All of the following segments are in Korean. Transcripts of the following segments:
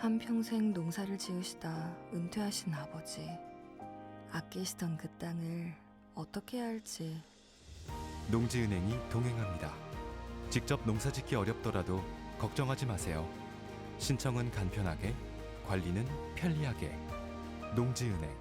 한평생 농사를 지으시다 은퇴하신 아버지, 아끼시던 그 땅을 어떻게 해야 할지. 농지은행이 동행합니다. 직접 농사짓기 어렵더라도 걱정하지 마세요. 신청은 간편하게, 관리는 편리하게. 농지은행.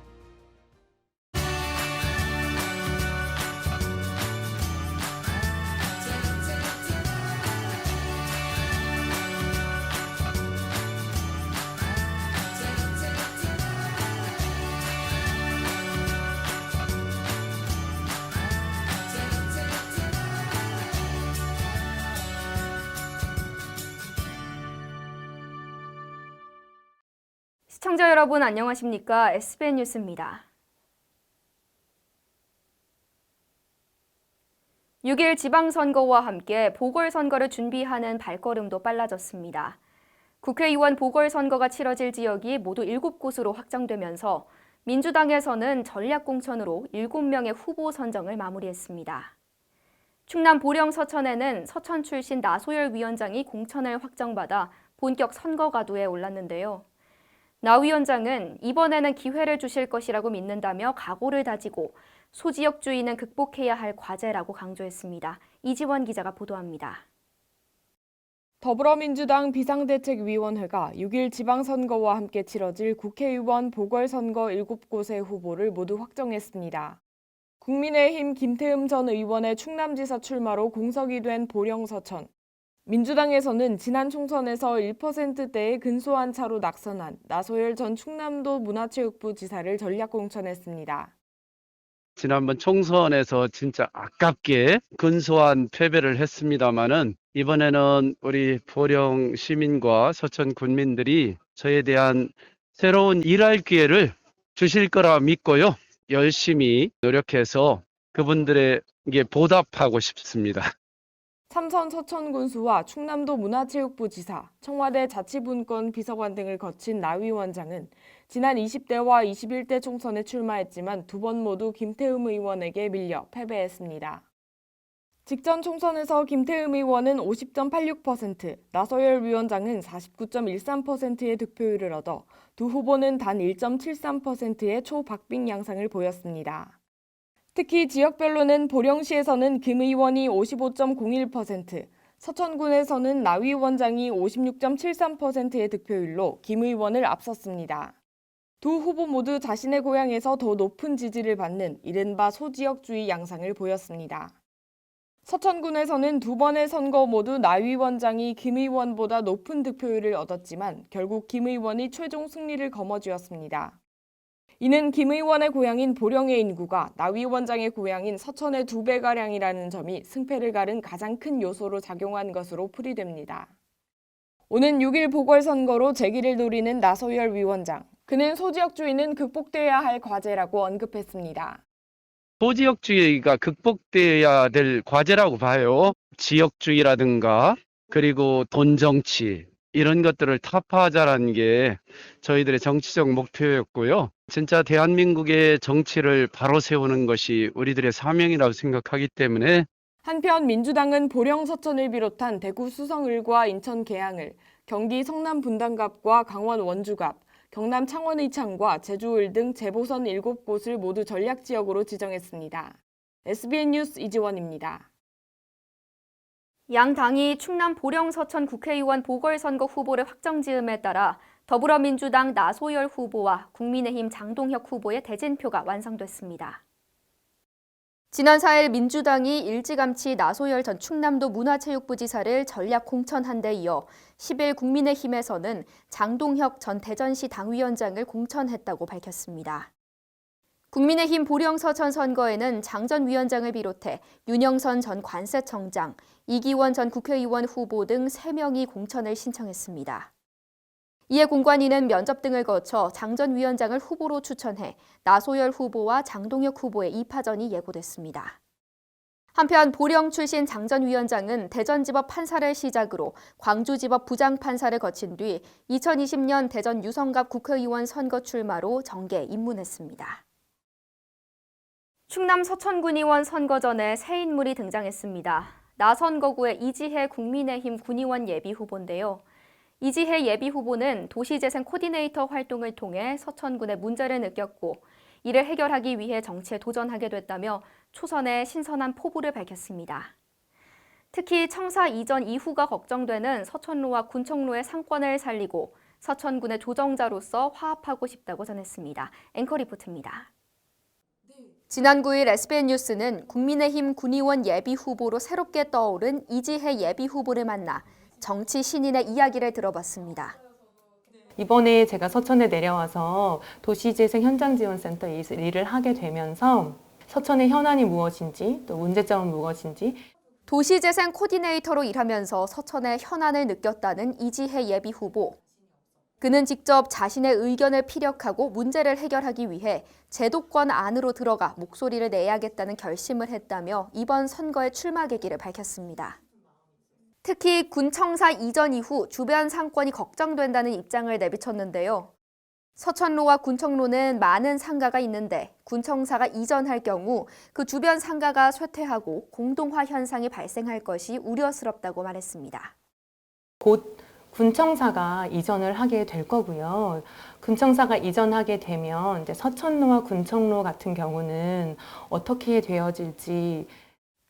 시청자 여러분 안녕하십니까? SBN 뉴스입니다. 6일 지방선거와 함께 보궐선거를 준비하는 발걸음도 빨라졌습니다. 국회의원 보궐선거가 치러질 지역이 모두 7곳으로 확정되면서 민주당에서는 전략공천으로 7명의 후보 선정을 마무리했습니다. 충남 보령 서천에는 서천 출신 나소열 위원장이 공천을 확정받아 본격 선거가도에 올랐는데요. 나 위원장은 이번에는 기회를 주실 것이라고 믿는다며 각오를 다지고 소지역주의는 극복해야 할 과제라고 강조했습니다. 이지원 기자가 보도합니다. 더불어민주당 비상대책위원회가 6일 지방선거와 함께 치러질 국회의원 보궐선거 7곳의 후보를 모두 확정했습니다. 국민의힘 김태흠 전 의원의 충남지사 출마로 공석이 된 보령 서천. 민주당에서는 지난 총선에서 1%대의 근소한 차로 낙선한 나소열 전 충남도 문화체육부 지사를 전략 공천했습니다. 지난번 총선에서 진짜 아깝게 근소한 패배를 했습니다마는 이번에는 우리 보령 시민과 서천 군민들이 저에 대한 새로운 일할 기회를 주실 거라 믿고요. 열심히 노력해서 그분들에게 보답하고 싶습니다. 삼선 서천군수와 충남도 문화체육부 지사, 청와대 자치분권 비서관 등을 거친 나 위원장은 지난 20대와 21대 총선에 출마했지만 두 번 모두 김태흠 의원에게 밀려 패배했습니다. 직전 총선에서 김태흠 의원은 50.86%, 나소열 위원장은 49.13%의 득표율을 얻어 두 후보는 단 1.73%의 초박빙 양상을 보였습니다. 특히 지역별로는 보령시에서는 김 의원이 55.01%, 서천군에서는 나 위원장이 56.73%의 득표율로 김 의원을 앞섰습니다. 두 후보 모두 자신의 고향에서 더 높은 지지를 받는 이른바 소지역주의 양상을 보였습니다. 서천군에서는 두 번의 선거 모두 나 위원장이 김 의원보다 높은 득표율을 얻었지만 결국 김 의원이 최종 승리를 거머쥐었습니다. 이는 김 의원의 고향인 보령의 인구가 나 위원장의 고향인 서천의 2배가량이라는 점이 승패를 가른 가장 큰 요소로 작용한 것으로 풀이됩니다. 오는 6일 보궐선거로 재기를 노리는 나소열 위원장. 그는 소지역주의는 극복돼야 할 과제라고 언급했습니다. 소지역주의가 극복돼야 될 과제라고 봐요. 지역주의라든가 그리고 돈정치 이런 것들을 타파하자라는 게 저희들의 정치적 목표였고요. 진짜 대한민국의 정치를 바로 세우는 것이 우리들의 사명이라고 생각하기 때문에 한편 민주당은 보령 서천을 비롯한 대구 수성을과 인천 계양을, 경기 성남 분당갑과 강원 원주갑, 경남 창원 의창과 제주을 등 재보선 7곳을 모두 전략지역으로 지정했습니다. SBN 뉴스 이지원입니다. 양 당이 충남 보령 서천 국회의원 보궐선거 후보를 확정지음에 따라 더불어민주당 나소열 후보와 국민의힘 장동혁 후보의 대진표가 완성됐습니다. 지난 4일 민주당이 일찌감치 나소열 전 충남도 문화체육부 지사를 전략 공천한 데 이어 10일 국민의힘에서는 장동혁 전 대전시 당위원장을 공천했다고 밝혔습니다. 국민의힘 보령 서천 선거에는 장 전 위원장을 비롯해 윤영선 전 관세청장, 이기원 전 국회의원 후보 등 3명이 공천을 신청했습니다. 이에 공관위는 면접 등을 거쳐 장 전 위원장을 후보로 추천해 나소열 후보와 장동혁 후보의 2파전이 예고됐습니다. 한편 보령 출신 장 전 위원장은 대전지법 판사를 시작으로 광주지법 부장판사를 거친 뒤 2020년 대전 유성갑 국회의원 선거 출마로 정계에 입문했습니다. 충남 서천군의원 선거 전에 새 인물이 등장했습니다. 나 선거구의 이지혜 국민의힘 군의원 예비 후보인데요. 이지혜 예비후보는 도시재생 코디네이터 활동을 통해 서천군의 문제를 느꼈고 이를 해결하기 위해 정치에 도전하게 됐다며 초선의 신선한 포부를 밝혔습니다. 특히 청사 이전 이후가 걱정되는 서천로와 군청로의 상권을 살리고 서천군의 조정자로서 화합하고 싶다고 전했습니다. 앵커 리포트입니다. 지난 9일 SBN 뉴스는 국민의힘 군의원 예비후보로 새롭게 떠오른 이지혜 예비후보를 만나 정치 신인의 이야기를 들어봤습니다. 이번에 제가 서천에 내려와서 도시재생 현장지원센터 일을 하게 되면서 서천의 현안이 무엇인지 또 문제점은 무엇인지 도시재생 코디네이터로 일하면서 서천의 현안을 느꼈다는 이지혜 예비후보. 그는 직접 자신의 의견을 피력하고 문제를 해결하기 위해 제도권 안으로 들어가 목소리를 내야겠다는 결심을 했다며 이번 선거에 출마 계기를 밝혔습니다. 특히 군청사 이전 이후 주변 상권이 걱정된다는 입장을 내비쳤는데요. 서천로와 군청로는 많은 상가가 있는데 군청사가 이전할 경우 그 주변 상가가 쇠퇴하고 공동화 현상이 발생할 것이 우려스럽다고 말했습니다. 곧 군청사가 이전을 하게 될 거고요. 군청사가 이전하게 되면 이제 서천로와 군청로 같은 경우는 어떻게 되어질지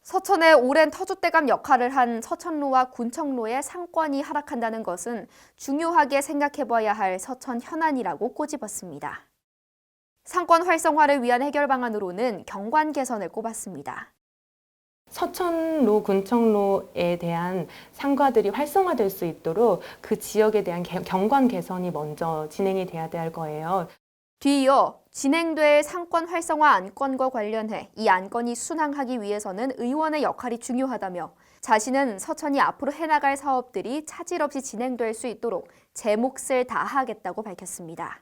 서천의 오랜 터줏대감 역할을 한 서천로와 군청로의 상권이 하락한다는 것은 중요하게 생각해봐야 할 서천 현안이라고 꼬집었습니다. 상권 활성화를 위한 해결 방안으로는 경관 개선을 꼽았습니다. 서천로, 군청로에 대한 상가들이 활성화될 수 있도록 그 지역에 대한 경관 개선이 먼저 진행이 돼야 될 거예요. 뒤이어 진행될 상권 활성화 안건과 관련해 이 안건이 순항하기 위해서는 의원의 역할이 중요하다며 자신은 서천이 앞으로 해나갈 사업들이 차질 없이 진행될 수 있도록 제 몫을 다하겠다고 밝혔습니다.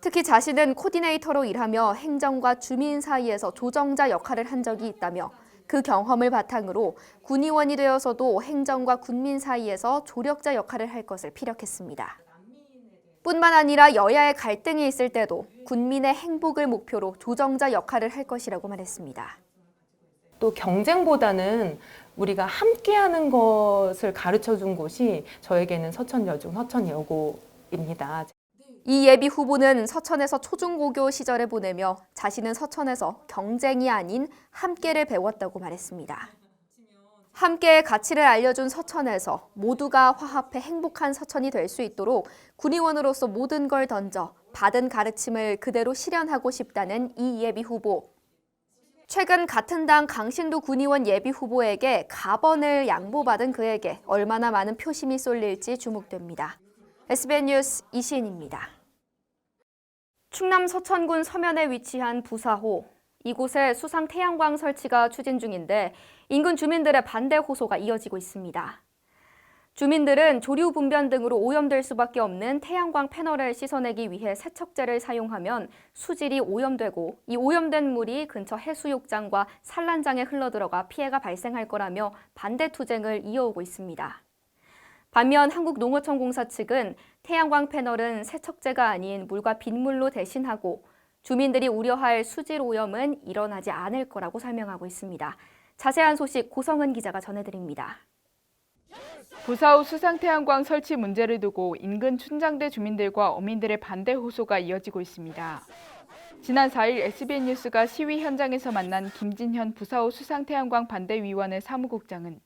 특히 자신은 코디네이터로 일하며 행정과 주민 사이에서 조정자 역할을 한 적이 있다며 그 경험을 바탕으로 군의원이 되어서도 행정과 군민 사이에서 조력자 역할을 할 것을 피력했습니다. 뿐만 아니라 여야의 갈등이 있을 때도 군민의 행복을 목표로 조정자 역할을 할 것이라고 말했습니다. 또 경쟁보다는 우리가 함께하는 것을 가르쳐 준 곳이 저에게는 서천여중, 서천여고입니다. 이 예비 후보는 서천에서 초중고교 시절을 보내며 자신은 서천에서 경쟁이 아닌 함께를 배웠다고 말했습니다. 함께의 가치를 알려준 서천에서 모두가 화합해 행복한 서천이 될 수 있도록 군의원으로서 모든 걸 던져 받은 가르침을 그대로 실현하고 싶다는 이 예비 후보. 최근 같은 당 강신도 군의원 예비 후보에게 가번을 양보받은 그에게 얼마나 많은 표심이 쏠릴지 주목됩니다. SBN 뉴스 이시은입니다. 충남 서천군 서면에 위치한 부사호. 이곳에 수상 태양광 설치가 추진 중인데 인근 주민들의 반대 호소가 이어지고 있습니다. 주민들은 조류 분변 등으로 오염될 수밖에 없는 태양광 패널을 씻어내기 위해 세척제를 사용하면 수질이 오염되고 이 오염된 물이 근처 해수욕장과 산란장에 흘러들어가 피해가 발생할 거라며 반대 투쟁을 이어오고 있습니다. 반면 한국농어촌공사 측은 태양광 패널은 세척제가 아닌 물과 빗물로 대신하고 주민들이 우려할 수질 오염은 일어나지 않을 거라고 설명하고 있습니다. 자세한 소식 고성은 기자가 전해드립니다. 부사호 수상태양광 설치 문제를 두고 인근 춘장대 주민들과 어민들의 반대 호소가 이어지고 있습니다. 지난 4일 SBN 뉴스가 시위 현장에서 만난 김진현 부사호 수상태양광 반대위원회 사무국장은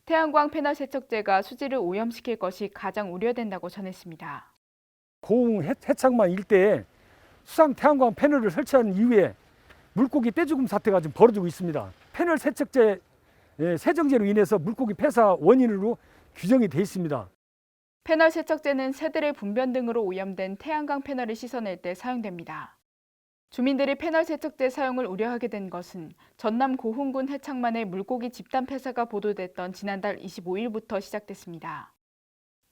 태양광 패널 세척제가 수질을 오염시킬 것이 가장 우려된다고 전했습니다. 고흥 해창만 일대에 수상 태양광 패널을 설치한 이후에 물고기 떼죽음 사태가 지금 벌어지고 있습니다. 패널 세척제 세정제로 인해서 물고기 폐사 원인으로 규정이 돼 있습니다. 패널 세척제는 새들의 분변 등으로 오염된 태양광 패널을 씻어낼 때 사용됩니다. 주민들이 패널 세척제 사용을 우려하게 된 것은 전남 고흥군 해창만의 물고기 집단 폐사가 보도됐던 지난달 25일부터 시작됐습니다.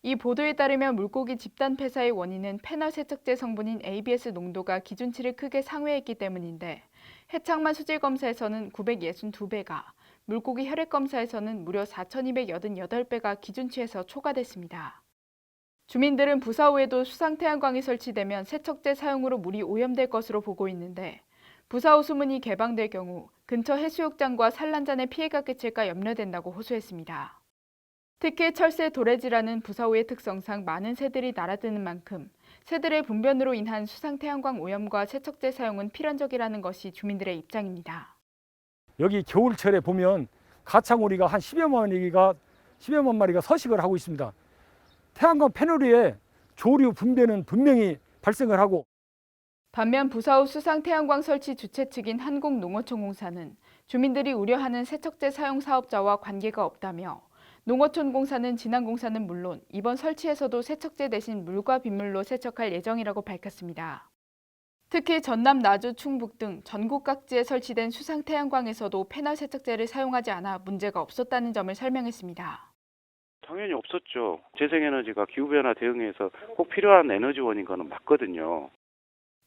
이 보도에 따르면 물고기 집단 폐사의 원인은 패널 세척제 성분인 ABS 농도가 기준치를 크게 상회했기 때문인데 해창만 수질 검사에서는 962배가, 물고기 혈액 검사에서는 무려 4,288배가 기준치에서 초과됐습니다. 주민들은 부사호에도 수상태양광이 설치되면 세척제 사용으로 물이 오염될 것으로 보고 있는데 부사호 수문이 개방될 경우 근처 해수욕장과 산란장에 피해가 끼칠까 염려된다고 호소했습니다. 특히 철새 도래지라는 부사호의 특성상 많은 새들이 날아드는 만큼 새들의 분변으로 인한 수상 태양광 오염과 세척제 사용은 필연적이라는 것이 주민들의 입장입니다. 여기 겨울철에 보면 가창오리가 한 10여만 마리가 서식을 하고 있습니다. 태양광 패널 위에 조류 분변은 분명히 발생을 하고, 반면 부사호 수상 태양광 설치 주최 측인 한국농어촌공사는 주민들이 우려하는 세척제 사용 사업자와 관계가 없다며 농어촌공사는 진안공사는 물론 이번 설치에서도 세척제 대신 물과 빗물로 세척할 예정이라고 밝혔습니다. 특히 전남, 나주, 충북 등 전국 각지에 설치된 수상 태양광에서도 패널 세척제를 사용하지 않아 문제가 없었다는 점을 설명했습니다. 당연히 없었죠. 재생에너지가 기후변화 대응에서 꼭 필요한 에너지원인 거는 맞거든요.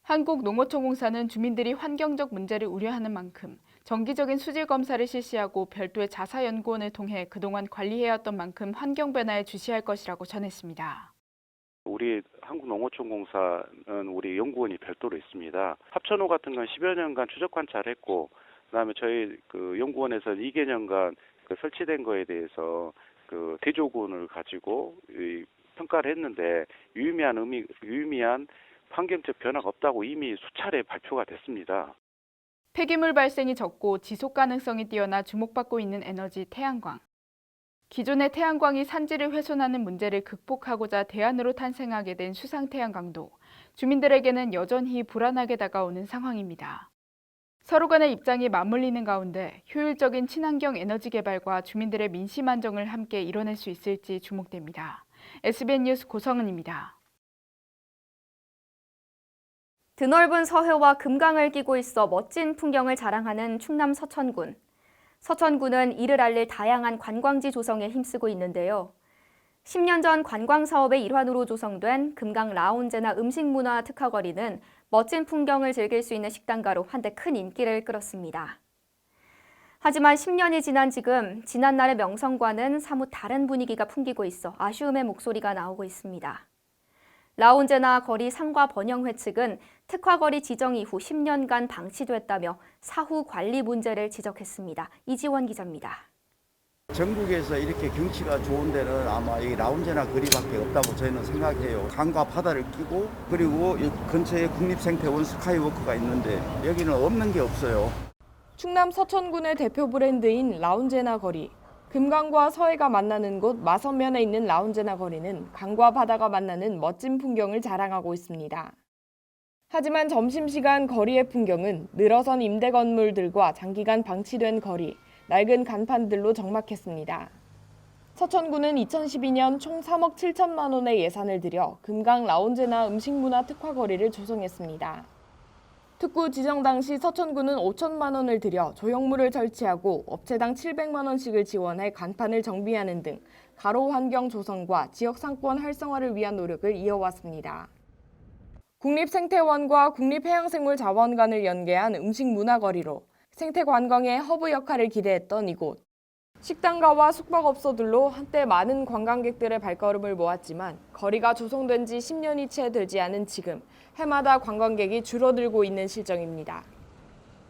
한국농어촌공사는 주민들이 환경적 문제를 우려하는 만큼 정기적인 수질 검사를 실시하고 별도의 자사연구원을 통해 그동안 관리해왔던 만큼 환경 변화에 주시할 것이라고 전했습니다. 우리 한국농어촌공사는 우리 연구원이 별도로 있습니다. 합천호 같은 건 10여 년간 추적 관찰했고, 그다음에 저희 그 연구원에서 2개년간 그 설치된 거에 대해서 그 대조군을 가지고 평가를 했는데 유의미한 환경적 변화가 없다고 이미 수차례 발표가 됐습니다. 폐기물 발생이 적고 지속 가능성이 뛰어나 주목받고 있는 에너지 태양광. 기존의 태양광이 산지를 훼손하는 문제를 극복하고자 대안으로 탄생하게 된 수상 태양광도 주민들에게는 여전히 불안하게 다가오는 상황입니다. 서로 간의 입장이 맞물리는 가운데 효율적인 친환경 에너지 개발과 주민들의 민심 안정을 함께 이뤄낼 수 있을지 주목됩니다. SBN 뉴스 고성은입니다. 드넓은 서해와 금강을 끼고 있어 멋진 풍경을 자랑하는 충남 서천군. 서천군은 이를 알릴 다양한 관광지 조성에 힘쓰고 있는데요. 10년 전 관광 사업의 일환으로 조성된 금강 라운지나 음식문화 특화거리는 멋진 풍경을 즐길 수 있는 식당가로 한때 큰 인기를 끌었습니다. 하지만 10년이 지난 지금 지난날의 명성과는 사뭇 다른 분위기가 풍기고 있어 아쉬움의 목소리가 나오고 있습니다. 라운지나 거리 상과 번영회 측은 특화거리 지정 이후 10년간 방치됐다며 사후 관리 문제를 지적했습니다. 이지원 기자입니다. 전국에서 이렇게 경치가 좋은 데는 아마 이 라운지나 거리밖에 없다고 저희는 생각해요. 강과 바다를 끼고 그리고 이 근처에 국립생태원 스카이워크가 있는데 여기는 없는 게 없어요. 충남 서천군의 대표 브랜드인 라운지나 거리. 금강과 서해가 만나는 곳 마선면에 있는 라운지나 거리는 강과 바다가 만나는 멋진 풍경을 자랑하고 있습니다. 하지만 점심시간 거리의 풍경은 늘어선 임대 건물들과 장기간 방치된 거리, 낡은 간판들로 적막했습니다. 서천군은 2012년 총 3억 7천만 원의 예산을 들여 금강 라운지나 음식문화 특화거리를 조성했습니다. 특구 지정 당시 서천군은 5천만 원을 들여 조형물을 설치하고 업체당 700만 원씩을 지원해 간판을 정비하는 등 가로 환경 조성과 지역 상권 활성화를 위한 노력을 이어왔습니다. 국립생태원과 국립해양생물자원관을 연계한 음식문화거리로 생태관광의 허브 역할을 기대했던 이곳. 식당가와 숙박업소들로 한때 많은 관광객들의 발걸음을 모았지만 거리가 조성된 지 10년이 채 되지 않은 지금 해마다 관광객이 줄어들고 있는 실정입니다.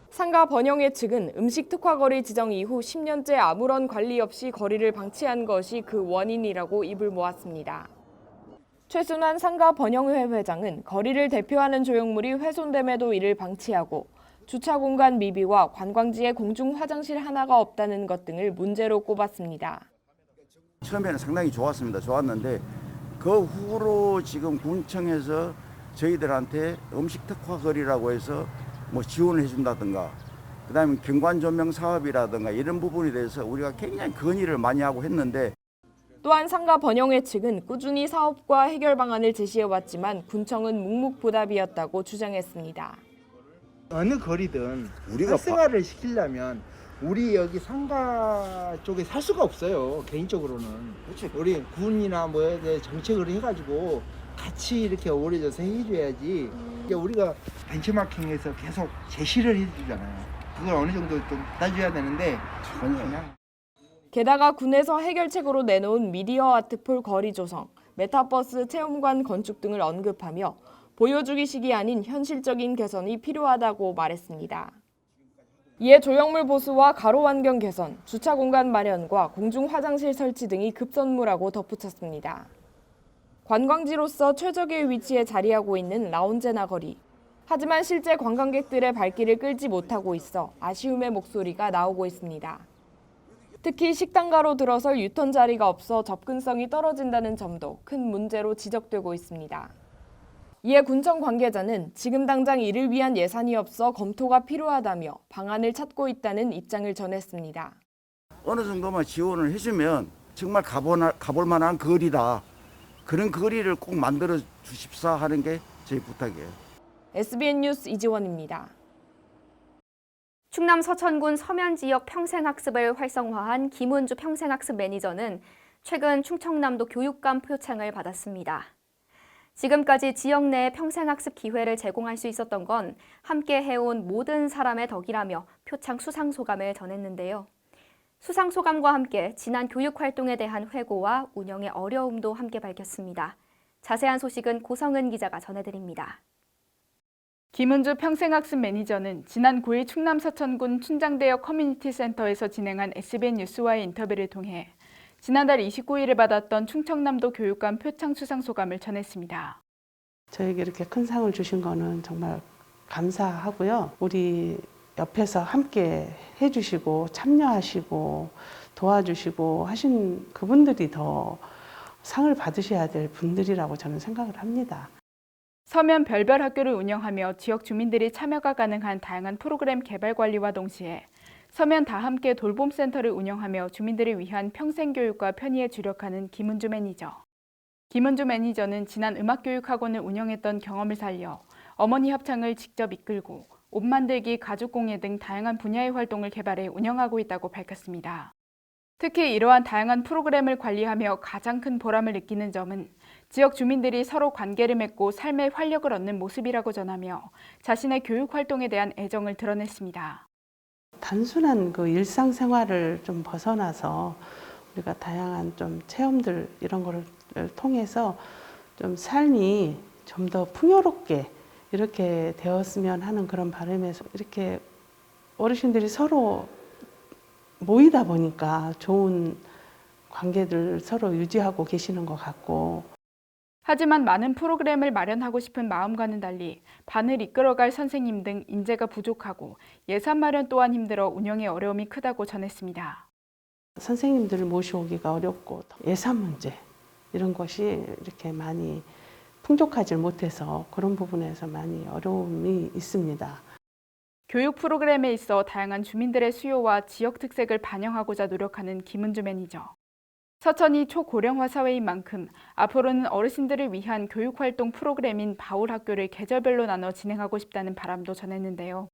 상가 번영회 측은 음식 특화거리 지정 이후 10년째 아무런 관리 없이 거리를 방치한 것이 그 원인이라고 입을 모았습니다. 최순환 상가 번영회 회장은 거리를 대표하는 조형물이 훼손됨에도 이를 방치하고 주차 공간 미비와 관광지에 공중 화장실 하나가 없다는 것 등을 문제로 꼽았습니다. 처음에는 상당히 좋았는데 그 후로 지금 군청에서 저희들한테 음식 특화거리라고 해서 뭐 지원을 해준다든가 그다음에 경관 조명 사업이라든가 이런 부분에 대해서 우리가 굉장히 건의를 많이 하고 했는데 또한 상가 번영회 측은 꾸준히 사업과 해결 방안을 제시해왔지만 군청은 묵묵부답이었다고 주장했습니다. 어느 거리든 활성화를 시키려면 우리 여기 상가 쪽에 살 수가 없어요. 개인적으로는. 그치. 우리 군이나 뭐에 대해 정책을 해가지고 같이 이렇게 어우러져서 해줘야지. 우리가 벤치마킹에서 계속 제시를 해주잖아요. 그걸 어느 정도 좀 따져야 되는데 그냥. 게다가 군에서 해결책으로 내놓은 미디어 아트폴 거리 조성, 메타버스 체험관 건축 등을 언급하며 보여주기식이 아닌 현실적인 개선이 필요하다고 말했습니다. 이에 조형물 보수와 가로 환경 개선, 주차 공간 마련과 공중 화장실 설치 등이 급선무라고 덧붙였습니다. 관광지로서 최적의 위치에 자리하고 있는 라운제나 거리. 하지만 실제 관광객들의 발길을 끌지 못하고 있어 아쉬움의 목소리가 나오고 있습니다. 특히 식당가로 들어설 유턴 자리가 없어 접근성이 떨어진다는 점도 큰 문제로 지적되고 있습니다. 이에 군청 관계자는 지금 당장 이를 위한 예산이 없어 검토가 필요하다며 방안을 찾고 있다는 입장을 전했습니다. 어느 정도만 지원을 해주면 정말 가볼 만한 거리다. 그런 거리를 꼭 만들어 주십사 하는 게 저희 부탁이에요. SBN 뉴스 이지원입니다. 충남 서천군 서면 지역 평생학습을 활성화한 김은주 평생학습 매니저는 최근 충청남도 교육감 표창을 받았습니다. 지금까지 지역 내에 평생학습 기회를 제공할 수 있었던 건 함께 해온 모든 사람의 덕이라며 표창 수상 소감을 전했는데요. 수상 소감과 함께 지난 교육 활동에 대한 회고와 운영의 어려움도 함께 밝혔습니다. 자세한 소식은 고성은 기자가 전해드립니다. 김은주 평생학습 매니저는 지난 9일 충남 서천군 춘장대역 커뮤니티 센터에서 진행한 SBN 뉴스와의 인터뷰를 통해 지난달 29일에 받았던 충청남도 교육감 표창 수상 소감을 전했습니다. 저에게 이렇게 큰 상을 주신 거는 정말 감사하고요. 우리 옆에서 함께 해주시고 참여하시고 도와주시고 하신 그분들이 더 상을 받으셔야 될 분들이라고 저는 생각을 합니다. 서면 별별 학교를 운영하며 지역 주민들이 참여가 가능한 다양한 프로그램 개발 관리와 동시에 서면 다 함께 돌봄센터를 운영하며 주민들을 위한 평생교육과 편의에 주력하는 김은주 매니저. 김은주 매니저는 지난 음악교육학원을 운영했던 경험을 살려 어머니 합창을 직접 이끌고 옷 만들기, 가죽공예 등 다양한 분야의 활동을 개발해 운영하고 있다고 밝혔습니다. 특히 이러한 다양한 프로그램을 관리하며 가장 큰 보람을 느끼는 점은 지역 주민들이 서로 관계를 맺고 삶의 활력을 얻는 모습이라고 전하며 자신의 교육 활동에 대한 애정을 드러냈습니다. 단순한 그 일상생활을 좀 벗어나서 우리가 다양한 좀 체험들 이런 거를 통해서 좀 삶이 좀 더 풍요롭게 이렇게 되었으면 하는 그런 바람에서 이렇게 어르신들이 서로 모이다 보니까 좋은 관계들 서로 유지하고 계시는 것 같고. 하지만 많은 프로그램을 마련하고 싶은 마음과는 달리 반을 이끌어갈 선생님 등 인재가 부족하고 예산 마련 또한 힘들어 운영의 어려움이 크다고 전했습니다. 선생님들을 모셔오기가 어렵고 예산 문제 이런 것이 이렇게 많이 풍족하지 못해서 그런 부분에서 많이 어려움이 있습니다. 교육 프로그램에 있어 다양한 주민들의 수요와 지역 특색을 반영하고자 노력하는 김은주 매니저. 서천이 초고령화 사회인 만큼 앞으로는 어르신들을 위한 교육활동 프로그램인 바울학교를 계절별로 나눠 진행하고 싶다는 바람도 전했는데요.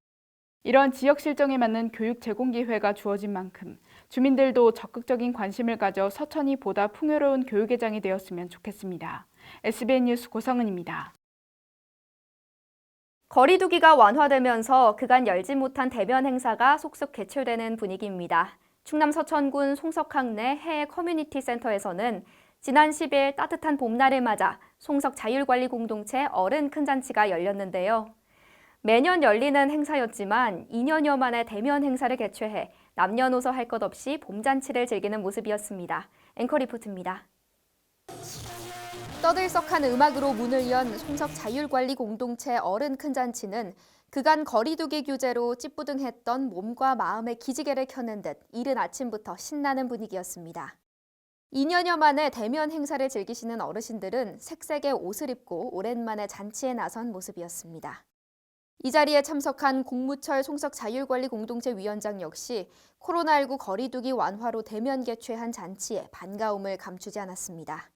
이런 지역 실정에 맞는 교육 제공 기회가 주어진 만큼 주민들도 적극적인 관심을 가져 서천이 보다 풍요로운 교육의 장이 되었으면 좋겠습니다. SBN 뉴스 고성은입니다. 거리두기가 완화되면서 그간 열지 못한 대면 행사가 속속 개최되는 분위기입니다. 충남 서천군 송석항 내 해외 커뮤니티 센터에서는 지난 10일 따뜻한 봄날을 맞아 송석 자율관리 공동체 어른 큰 잔치가 열렸는데요. 매년 열리는 행사였지만 2년여 만에 대면 행사를 개최해 남녀노소 할 것 없이 봄잔치를 즐기는 모습이었습니다. 앵커 리포트입니다. 떠들썩한 음악으로 문을 연 송석 자율관리 공동체 어른 큰 잔치는 그간 거리두기 규제로 찌뿌둥했던 몸과 마음의 기지개를 켜는 듯 이른 아침부터 신나는 분위기였습니다. 2년여 만에 대면 행사를 즐기시는 어르신들은 색색의 옷을 입고 오랜만에 잔치에 나선 모습이었습니다. 이 자리에 참석한 공무철 송석 자율관리 공동체 위원장 역시 코로나19 거리두기 완화로 대면 개최한 잔치에 반가움을 감추지 않았습니다.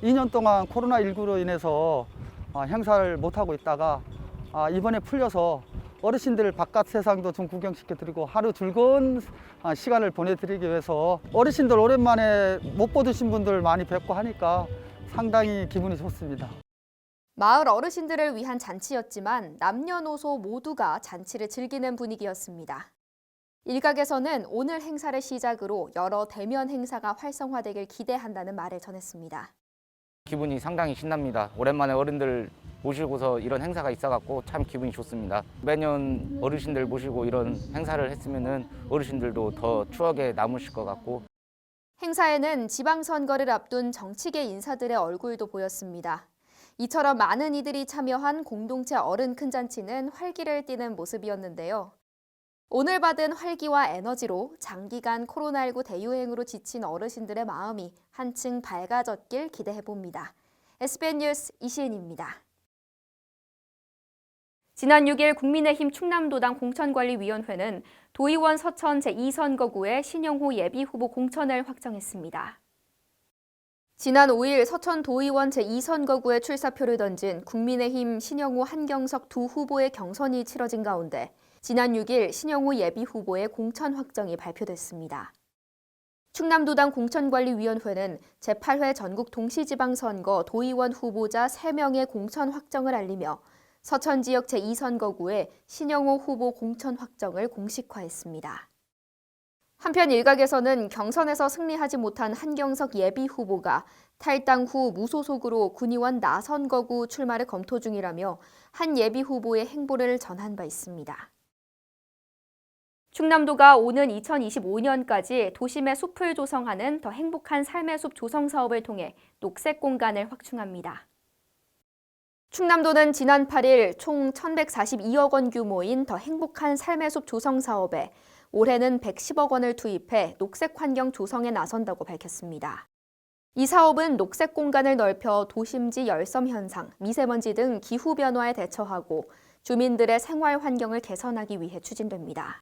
2년 동안 코로나19로 인해서 행사를 못하고 있다가 이번에 풀려서 어르신들 바깥 세상도 좀 구경시켜드리고 하루 즐거운 시간을 보내드리기 위해서 어르신들 오랜만에 못 보신 분들 많이 뵙고 하니까 상당히 기분이 좋습니다. 마을 어르신들을 위한 잔치였지만 남녀노소 모두가 잔치를 즐기는 분위기였습니다. 일각에서는 오늘 행사를 시작으로 여러 대면 행사가 활성화되길 기대한다는 말을 전했습니다. 기분이 상당히 신납니다. 오랜만에 어른들 모시고서 이런 행사가 있어갖고 참 기분이 좋습니다. 매년 어르신들 모시고 이런 행사를 했으면은 어르신들도 더 추억에 남으실 것 같고. 행사에는 지방선거를 앞둔 정치계 인사들의 얼굴도 보였습니다. 이처럼 많은 이들이 참여한 공동체 어른 큰 잔치는 활기를 띠는 모습이었는데요. 오늘 받은 활기와 에너지로 장기간 코로나19 대유행으로 지친 어르신들의 마음이 한층 밝아졌길 기대해봅니다. SBN 뉴스 이시은입니다. 지난 6일 국민의힘 충남도당 공천관리위원회는 도의원 서천 제2선거구의 신영호 예비후보 공천을 확정했습니다. 지난 5일 서천 도의원 제2선거구에 출사표를 던진 국민의힘 신영호 한경석 두 후보의 경선이 치러진 가운데 지난 6일 신영호 예비후보의 공천 확정이 발표됐습니다. 충남도당 공천관리위원회는 제8회 전국 동시지방선거 도의원 후보자 3명의 공천 확정을 알리며 서천 지역 제2선거구의 신영호 후보 공천 확정을 공식화했습니다. 한편 일각에서는 경선에서 승리하지 못한 한경석 예비 후보가 탈당 후 무소속으로 군의원 나선거구 출마를 검토 중이라며 한 예비 후보의 행보를 전한 바 있습니다. 충남도가 오는 2025년까지 도심의 숲을 조성하는 더 행복한 삶의 숲 조성 사업을 통해 녹색 공간을 확충합니다. 충남도는 지난 8일 총 1,142억 원 규모인 더 행복한 삶의 숲 조성 사업에 올해는 110억 원을 투입해 녹색 환경 조성에 나선다고 밝혔습니다. 이 사업은 녹색 공간을 넓혀 도심지 열섬 현상, 미세먼지 등 기후 변화에 대처하고 주민들의 생활 환경을 개선하기 위해 추진됩니다.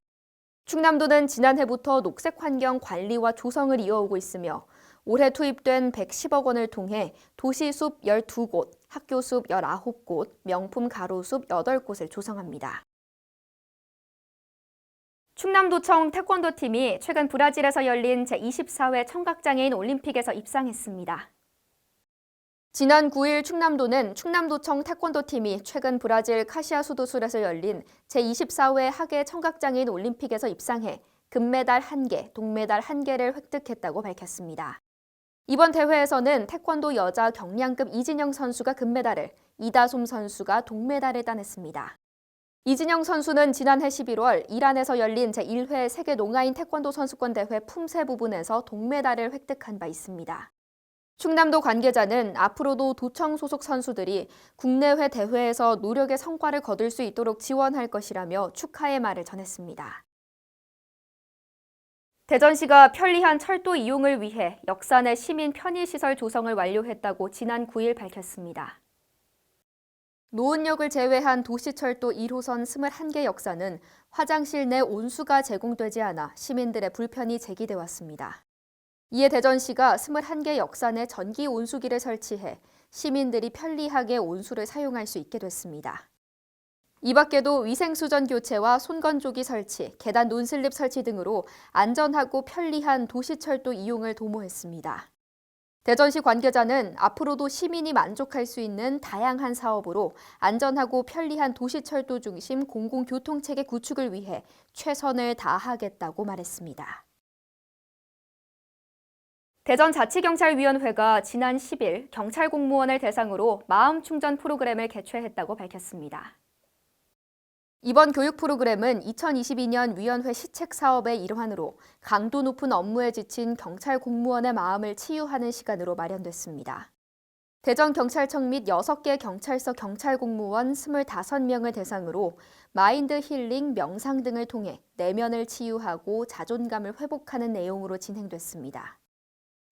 충남도는 지난해부터 녹색 환경 관리와 조성을 이어오고 있으며 올해 투입된 110억 원을 통해 도시숲 12곳, 학교숲 19곳, 명품 가로숲 8곳을 조성합니다. 충남도청 태권도팀이 최근 브라질에서 열린 제24회 청각장애인 올림픽에서 입상했습니다. 지난 9일 충남도는 충남도청 태권도팀이 최근 브라질 카시아 수도술에서 열린 제24회 하계 청각장애인 올림픽에서 입상해 금메달 1개, 동메달 1개를 획득했다고 밝혔습니다. 이번 대회에서는 태권도 여자 경량급 이진영 선수가 금메달을, 이다솜 선수가 동메달을 따냈습니다. 이진영 선수는 지난해 11월 이란에서 열린 제1회 세계 농아인 태권도 선수권 대회 품새 부분에서 동메달을 획득한 바 있습니다. 충남도 관계자는 앞으로도 도청 소속 선수들이 국내외 대회에서 노력의 성과를 거둘 수 있도록 지원할 것이라며 축하의 말을 전했습니다. 대전시가 편리한 철도 이용을 위해 역사 내 시민 편의시설 조성을 완료했다고 지난 9일 밝혔습니다. 노은역을 제외한 도시철도 1호선 21개 역사는 화장실 내 온수가 제공되지 않아 시민들의 불편이 제기돼 왔습니다. 이에 대전시가 21개 역사 내 전기 온수기를 설치해 시민들이 편리하게 온수를 사용할 수 있게 됐습니다. 이 밖에도 위생수전 교체와 손건조기 설치, 계단 논슬립 설치 등으로 안전하고 편리한 도시철도 이용을 도모했습니다. 대전시 관계자는 앞으로도 시민이 만족할 수 있는 다양한 사업으로 안전하고 편리한 도시철도 중심 공공교통체계 구축을 위해 최선을 다하겠다고 말했습니다. 대전자치경찰위원회가 지난 10일 경찰 공무원을 대상으로 마음충전 프로그램을 개최했다고 밝혔습니다. 이번 교육 프로그램은 2022년 위원회 시책 사업의 일환으로 강도 높은 업무에 지친 경찰 공무원의 마음을 치유하는 시간으로 마련됐습니다. 대전경찰청 및 6개 경찰서 경찰 공무원 25명을 대상으로 마인드 힐링, 명상 등을 통해 내면을 치유하고 자존감을 회복하는 내용으로 진행됐습니다.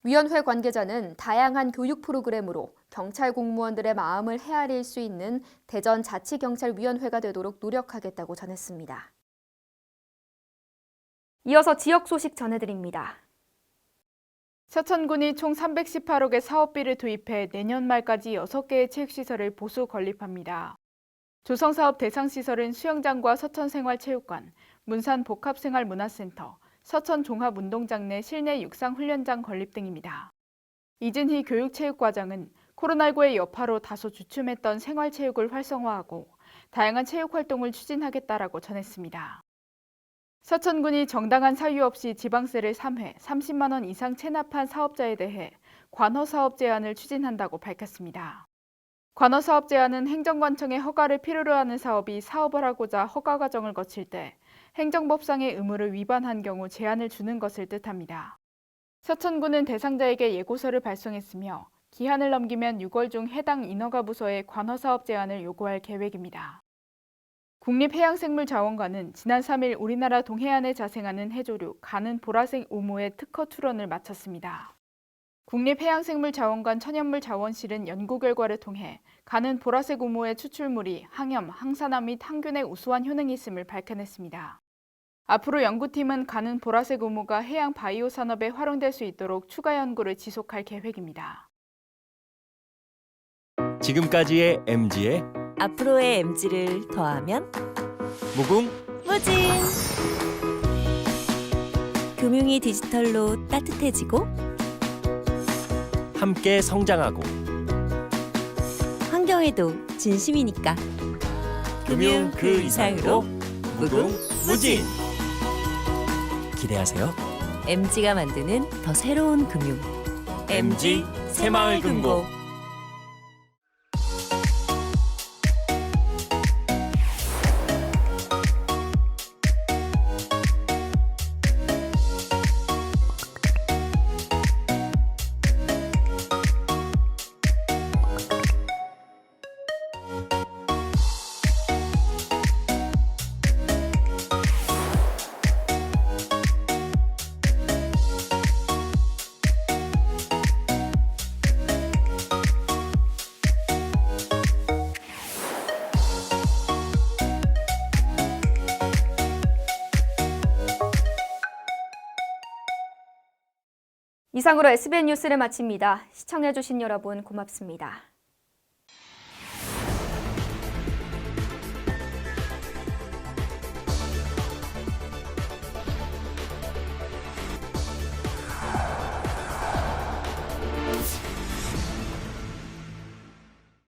위원회 관계자는 다양한 교육 프로그램으로 경찰 공무원들의 마음을 헤아릴 수 있는 대전자치경찰위원회가 되도록 노력하겠다고 전했습니다. 이어서 지역 소식 전해드립니다. 서천군이 총 318억의 사업비를 투입해 내년 말까지 6개의 체육시설을 보수 건립합니다. 조성사업 대상 시설은 수영장과 서천생활체육관, 문산복합생활문화센터, 서천종합운동장 내 실내 육상훈련장 건립 등입니다. 이진희 교육체육과장은 코로나19의 여파로 다소 주춤했던 생활체육을 활성화하고 다양한 체육활동을 추진하겠다라고 전했습니다. 서천군이 정당한 사유 없이 지방세를 3회 30만 원 이상 체납한 사업자에 대해 관허사업 제한을 추진한다고 밝혔습니다. 관어사업 제한은 행정관청의 허가를 필요로 하는 사업이 사업을 하고자 허가 과정을 거칠 때 행정법상의 의무를 위반한 경우 제한을 주는 것을 뜻합니다. 서천군은 대상자에게 예고서를 발송했으며 기한을 넘기면 6월 중 해당 인허가 부서에 관어사업 제한을 요구할 계획입니다. 국립해양생물자원관은 지난 3일 우리나라 동해안에 자생하는 해조류 가는 보라색 우무의 특허 출원을 마쳤습니다. 국립해양생물자원관 천연물자원실은 연구 결과를 통해 가는 보라색 우무의 추출물이 항염, 항산화 및 항균의 우수한 효능이 있음을 밝혀냈습니다. 앞으로 연구팀은 가는 보라색 우무가 해양 바이오 산업에 활용될 수 있도록 추가 연구를 지속할 계획입니다. 지금까지의 MG의 앞으로의 MG를 더하면 무궁무진. 금융이 디지털로 따뜻해지고 함께 성장하고 환경에도 진심이니까 금융 그 이상으로 무궁무진. 기대하세요. MG가 만드는 더 새로운 금융 MG 새마을금고. 이상으로 SBN 뉴스를 마칩니다. 시청해주신 여러분 고맙습니다.